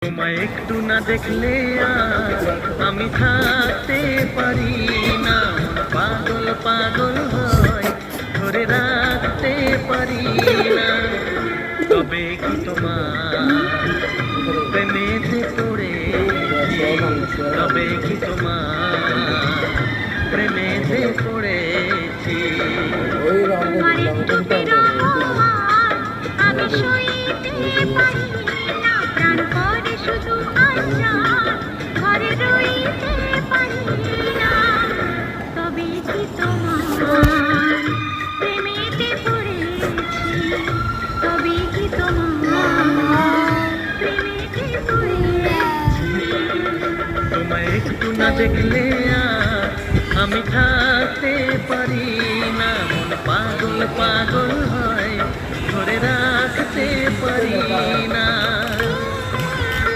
তোমায় একটু না দেখলে আর আমি থাকতে পারি না। পাগল পাগল হয় ধরে রাখতে পারি না। তবে কি তোমার প্রেমেতে পড়েছি? তবে কি তোমার প্রেমেতে পড়েছি? তোমার একটু বিরহ আমি সইতে পারি না। প্রাণ করে শুধু আশা ঘরে রইতে পারি না। তবে কি তোমার প্রেমেতে পড়েছি? তবে কি তোমার প্রেমেতে পড়েছি? তোমায় একটু না দেখলে